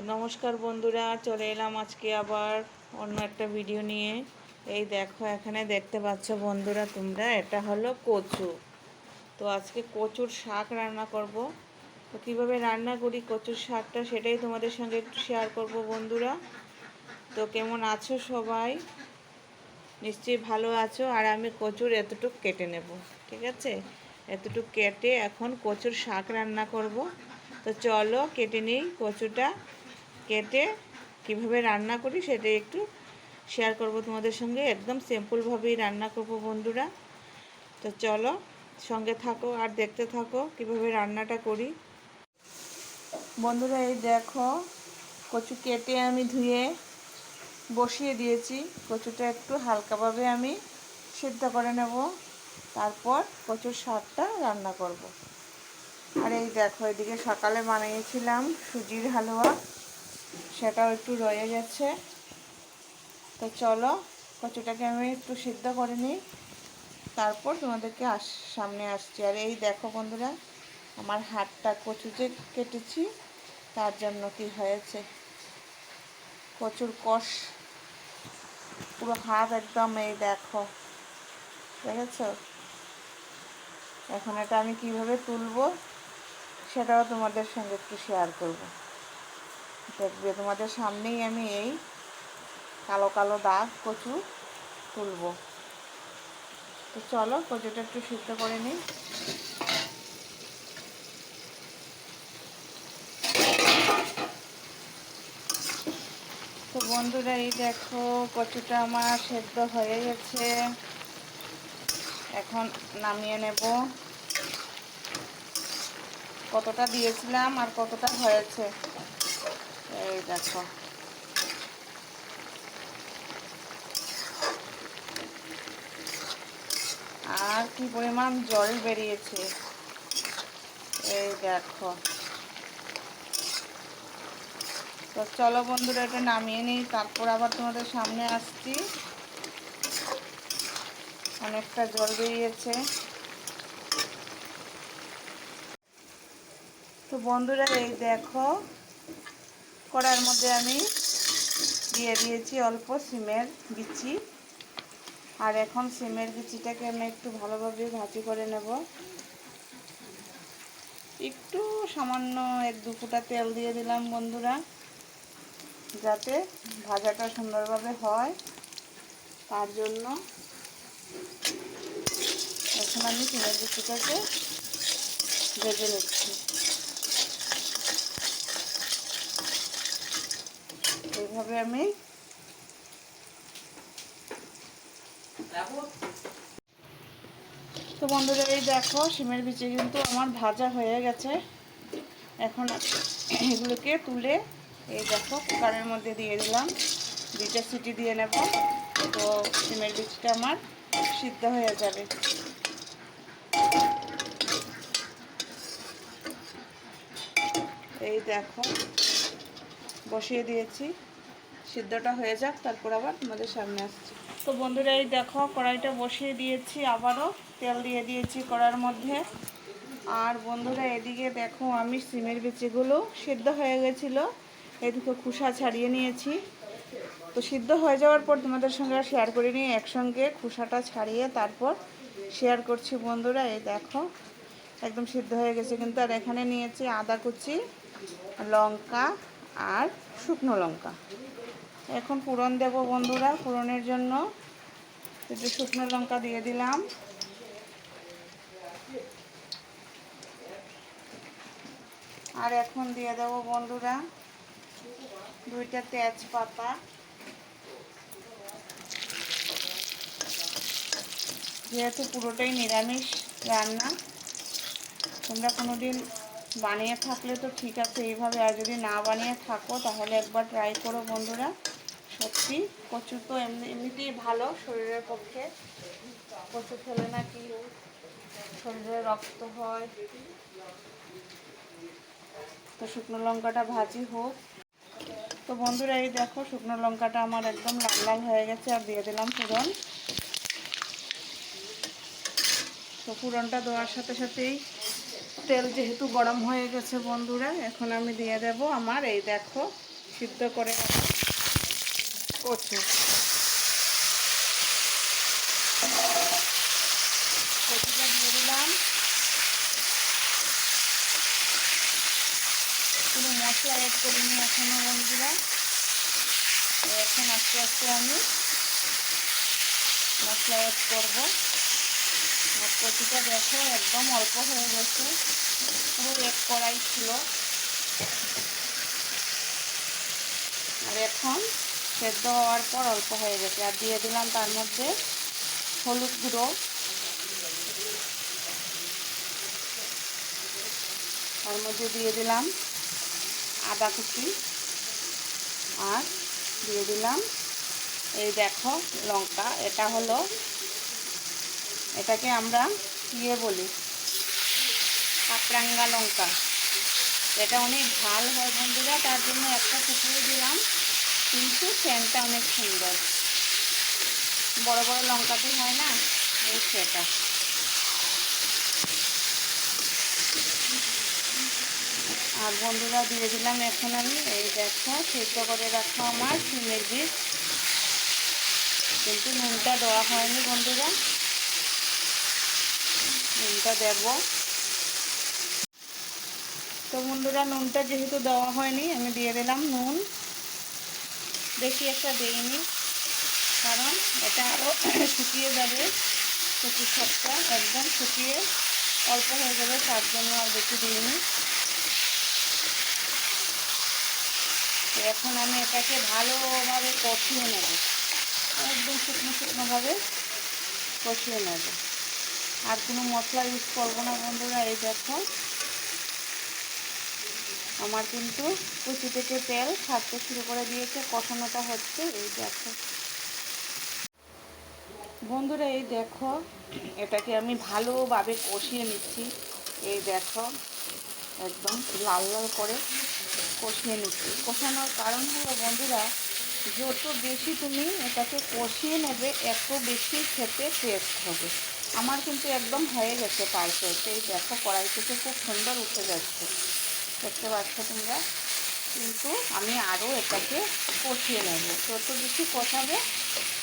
তো নমস্কার বন্ধুরা, চলে এলাম আজকে আবার অন্য একটা ভিডিও নিয়ে। এই দেখো, এখানে দেখতে পাচ্ছ বন্ধুরা তোমরা, এটা হলো কচু। তো আজকে কচুর শাক রান্না করব। তো কীভাবে রান্না করি কচুর শাকটা সেটাই তোমাদের সঙ্গে একটু শেয়ার করব বন্ধুরা। তো কেমন আছো সবাই? নিশ্চয়ই ভালো আছো। আর আমি কচুর এতটুকু কেটে নেব, ঠিক আছে? এতটুকু কেটে এখন কচুর শাক রান্না করব। তো চলো কেটে নিই কচুটা। কেটে কিভাবে রান্না করি সেটা একটু শেয়ার করব তোমাদের সঙ্গে। একদম সিম্পলভাবেই রান্না করব বন্ধুরা। তো চলো সঙ্গে থাকো আর দেখতে থাকো কিভাবে রান্নাটা করি। বন্ধুরা এই দেখো, কচু কেটে আমি ধুয়ে বসিয়ে দিয়েছি। কচুটা একটু হালকাভাবে আমি সিদ্ধ করে নেব, তারপর কচুর শাকটা রান্না করব। আর এই দেখো, এদিকে সকালে বানিয়েছিলাম সুজির হালুয়া, সেটাও একটু রয়ে গেছে। তো চলো কচুটাকে আমি একটু সিদ্ধ করে নিই, তারপর তোমাদেরকে সামনে আসছি। আর এই দেখো বন্ধুরা, আমার হাতটা কচু যে কেটেছি তার জন্য কি হয়েছে, কচুর কষ পুরো হাত একদম, এই দেখো, দেখেছ? এখন এটা আমি কিভাবে তুলবো সেটাও তোমাদের সঙ্গে একটু শেয়ার করব। দেখবে তোমাদের সামনেই আমি এই কালো কালো দাগ কচু তুলব। তো চলো কচুটা একটু সিদ্ধ করে নিই। তো বন্ধুরা এই দেখো, কচুটা আমার সেদ্ধ হয়ে গেছে, এখন নামিয়ে নেব। কতটা দিয়েছিলাম আর কতটা হয়েছে এই দেখো। আর কি পরিমাণ জল বেরিয়েছে এই দেখো। তো চলো বন্ধুরা এটা নামিয়ে নিই, তারপর আবার তোমাদের সামনে আসছি। অনেকটা জল বেরিয়েছে। তো বন্ধুরা এই দেখো, কড়াইয়ের মধ্যে আমি দিয়ে দিয়েছি অল্প সিমের বিচি। আর এখন সিমের বিচিটাকে আমি একটু ভালোভাবে ভাজি করে নেব। একটু সামান্য 1-2 ফোঁটা তেল দিয়ে দিলাম বন্ধুরা, যাতে ভাজাটা সুন্দরভাবে হয়, তার জন্য এখন আমি সিমের বিচিটাকে ভেজে নিচ্ছি। এইভাবে আমি তো বন্ধুরা এই দেখো, সিমের বিচি কিন্তু আমার ভাজা হয়ে গেছে। এখন এগুলোকে তুলে এই দেখো কুকারের মধ্যে দিয়ে দিলাম, 2টা সিটি দিয়ে নেব। তো সিমের বিচিটা আমার সিদ্ধ হয়ে যাবে। এই দেখো বসিয়ে দিয়েছি, সিদ্ধটা হয়ে যাক, তারপর আবার তোমাদের সামনে আসছি। তো বন্ধুরা এই দেখো, কড়াইটা বসিয়ে দিয়েছি, আবারও তেল দিয়ে দিয়েছি কড়াইয়ের মধ্যে। আর বন্ধুরা এদিকে দেখো, আমি সিমের বিচিগুলো সিদ্ধ হয়ে গেছিলো, এদিকে খোসা ছাড়িয়ে নিয়েছি। তো সিদ্ধ হয়ে যাওয়ার পর তোমাদের সঙ্গে শেয়ার করে নিয়ে একসঙ্গে খোসাটা ছাড়িয়ে তারপর শেয়ার করছি বন্ধুরা। এই দেখো একদম সিদ্ধ হয়ে গেছে কিন্তু। আর এখানে নিয়েছি আদা কুচি, লঙ্কা আর শুকনো লঙ্কা। এখন ফোড়ন দেব বন্ধুরা। ফোড়নের জন্য একটু শুকনো লঙ্কা দিয়ে দিলাম, আর এখন দিয়ে দেব বন্ধুরা 2টা তেজপাতা। যেহেতু পুরোটাই নিরামিষ রান্না, তোমরা কোনো দিন বানিয়ে থাকলে তো ঠিক আছে এইভাবে, আর যদি না বানিয়ে থাকো তাহলে একবার ট্রাই করো বন্ধুরা। সত্যি কচু তো এমনিতেই ভালো শরীরের পক্ষে। কচু খেলে নাকি শরীরে রক্ত হয়। তো শুকনো লঙ্কাটা ভাজি হোক। তো বন্ধুরা এই দেখো, শুকনো লঙ্কাটা আমার একদম লাল লাল হয়ে গেছে, আর দিয়ে দিলাম ফোড়ন। তো ফোড়নটা দেওয়ার সাথে সাথেই তেল যেহেতু গরম হয়ে গেছে বন্ধুরা, এখন আমি দিয়ে দেব আমার এই দেখো সিদ্ধ করে কচু। কচুটা দিয়ে দিলাম। কোনো মশলা অ্যাড করিনি এখনো বন্ধুরা। এখন আস্তে আস্তে আমি মশলা অ্যাড করবো। আর কচুটা দেখো একদম অল্প হয়ে গেছে, পুরো এক কড়াই ছিল। আর এখন সেদ্ধ হওয়ার পর অল্প হয়ে গেছে। আর দিয়ে দিলাম তার মধ্যে হলুদ গুঁড়ো, তার মধ্যে দিয়ে দিলাম আদা কুচি, আর দিয়ে দিলাম এই দেখো লঙ্কা। এটা হলো, এটাকে আমরা ইয়ে বলি কাঁচরাঙ্গা লঙ্কা। এটা অনেক ঝাল হয় বন্ধুরা, তার জন্য একটা কুচিয়ে দিলাম, কিন্তু সেন্টটা অনেক সুন্দর। বড় বড় লঙ্কাটি হয় না, এই সেটা। আর বন্ধুরা দিয়ে দিলাম এখন আমি এই দেখো সিদ্ধ করে রাখা আমার শিমের বীজ, কিন্তু নুনটা দেওয়া হয়নি বন্ধুরা, নুনটা দেব। তো বন্ধুরা নুনটা যেহেতু দেওয়া হয়নি, আমি দিয়ে দিলাম নুন। বেশি একটা দিইনি, কারণ এটা আরও শুকিয়ে যাবে, কচুর শাকটা একদম শুকিয়ে অল্প হয়ে যাবে, তার জন্য আর বেশি দিইনি। এখন আমি এটাকে ভালোভাবে কষিয়ে নেব, একদম শুকনো শুকনোভাবে কষিয়ে নেব। আর কোনো মশলা ইউজ করবো না বন্ধুরা। এই দেখো আমার কিন্তু কুচি থেকে তেল ছাড়তে শুরু করে দিয়েছে, কষানোটা হচ্ছে। এই দেখো বন্ধুরা, এই দেখো এটাকে আমি ভালোভাবে কষিয়ে নিচ্ছি। এই দেখো একদম লাল লাল করে কষিয়ে নিচ্ছি। কষানোর কারণ হলো বন্ধুরা, যত বেশি তুমি এটাকে কষিয়ে নেবে এত বেশি খেতে টেস্ট হবে। আমার কিন্তু একদম হয়ে গেছে পারফেক্ট। এই দেখো কড়াই থেকে খুব সুন্দর উঠে যাচ্ছে, দেখতে পাচ্ছ তোমরা। কিন্তু আমি আরও এটাকে কষিয়ে নেব। যত বেশি কষাবে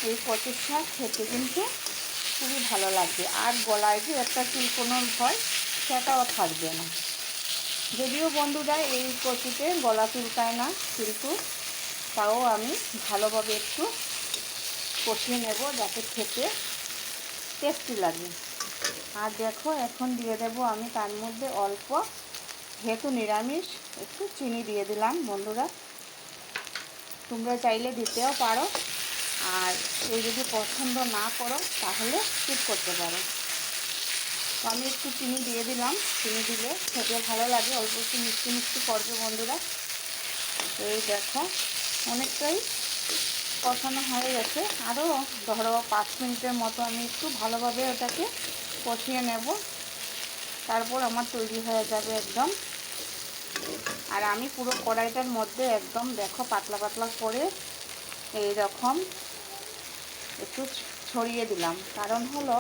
এই কচুর শাক খেতে কিন্তু খুবই ভালো লাগবে। আর গলায় যে একটা চুলকোনোর ভয়, সেটাও থাকবে না। যদিও বন্ধুরা এই কচুতে গলা চুলকায় না, কিন্তু তাও আমি ভালোভাবে একটু কষিয়ে নেব যাতে খেতে টেস্টি লাগে। আর দেখো এখন দিয়ে দেব আমি তার মধ্যে অল্প, যেহেতু নিরামিষ, একটু চিনি দিয়ে দিলাম বন্ধুরা। তোমরা চাইলে দিতেও পারো, আর কেউ যদি পছন্দ না করো তাহলে স্কিপ করতে পারো। তো আমি একটু চিনি দিয়ে দিলাম, চিনি দিলে খেতে ভালো লাগে, অল্প একটু মিষ্টি মিষ্টি করবে বন্ধুরা। এই দেখো অনেকটাই কষানো হয়ে গেছে, আরও ধরো 5 মিনিটের মতো আমি একটু ভালোভাবে ওটাকে কষিয়ে নেব, তারপর আমার তৈরি হয়ে যাবে একদম। আর আমি পুরো কড়াইটার মধ্যে একদম দেখো পাতলা পাতলা করে এই রকম একটু ছড়িয়ে দিলাম, কারণ হলো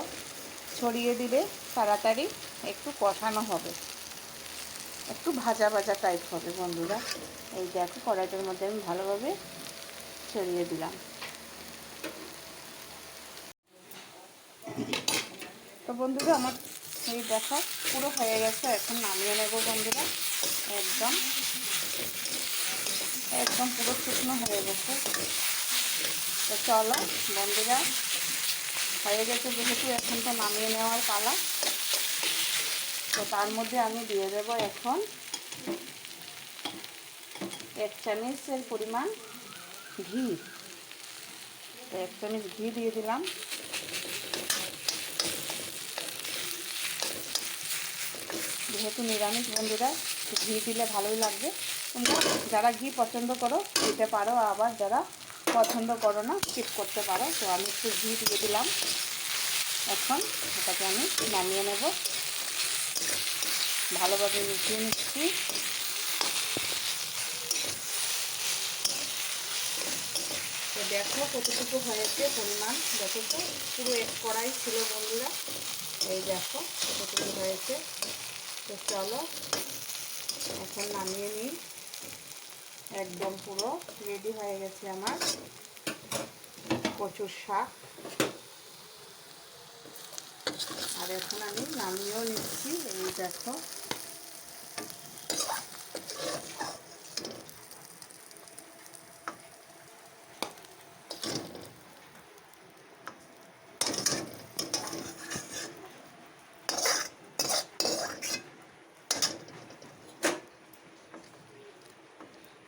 ছড়িয়ে দিলে তাড়াতাড়ি একটু কষানো হবে, একটু ভাজা ভাজা টাইপ হবে বন্ধুরা। এই দেখো কড়াইটার মধ্যে আমি ভালোভাবে ছড়িয়ে দিলাম। তো বন্ধুরা আমার এই দেখো পুরো হয়ে গেছে, এখন নামিয়ে নেব বন্ধুরা। একদম একদম পুরো শুকনো হয়ে গেছে। তো চলো বন্ধুরা, হয়ে গেছে যেহেতু, এখন তো নামিয়ে নেওয়ার পালা। তো তার মধ্যে আমি দিয়ে দেব এখন 1 চামচের পরিমাণ ঘি। তো 1 চামচ ঘি দিয়ে দিলাম। যেহেতু নিরামিষ বন্ধুরা, ঘি দিলে ভালোই লাগবে। তোমরা যারা ঘি পছন্দ করো দিতে পারো, আবার যারা পছন্দ করো না স্কিপ করতে পারো। তো আমি একটু ঘি দিয়ে দিলাম। এখন এটাকে আমি নামিয়ে নেব, ভালোভাবে মিশিয়ে নিচ্ছি। তো দেখো কতটুকু হয়েছে পরিমাণ, দেখো তো পুরো 1 কড়াই ছিল বন্ধুরা। এই দেখো কতটুকু হয়েছে। তো চলো এখন নামিয়ে নিই। একদম পুরো রেডি হয়ে গেছে আমার কচুর শাক। আর এখন আমি নামিয়েও নিচ্ছি। এই দেখো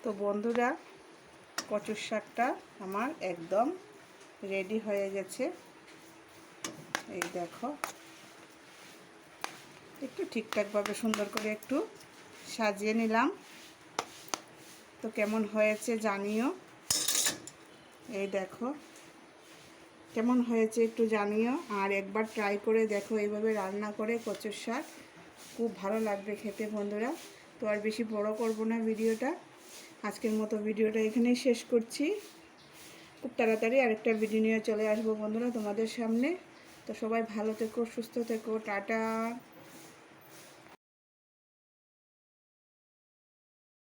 তো বন্ধুরা, কচুর শাকটা আমার একদম রেডি হয়ে গেছে। এই দেখো একটু ঠিকঠাকভাবে সুন্দর করে একটু সাজিয়ে নিলাম। তো কেমন হয়েছে জানিও। এই দেখো কেমন হয়েছে একটু জানিও। আর একবার ট্রাই করে দেখো এইভাবে রান্না করে কচুর শাক, খুব ভালো লাগবে খেতে বন্ধুরা। তো আর বেশি বড় করব না ভিডিওটা, আজকের মতো ভিডিওটা এখানেই শেষ করছি। খুব তাড়াতাড়ি আরেকটা ভিডিও নিয়ে চলে আসবো বন্ধুরা তোমাদের সামনে। তো সবাই ভালো থেকো, সুস্থ থেকো, টাটা।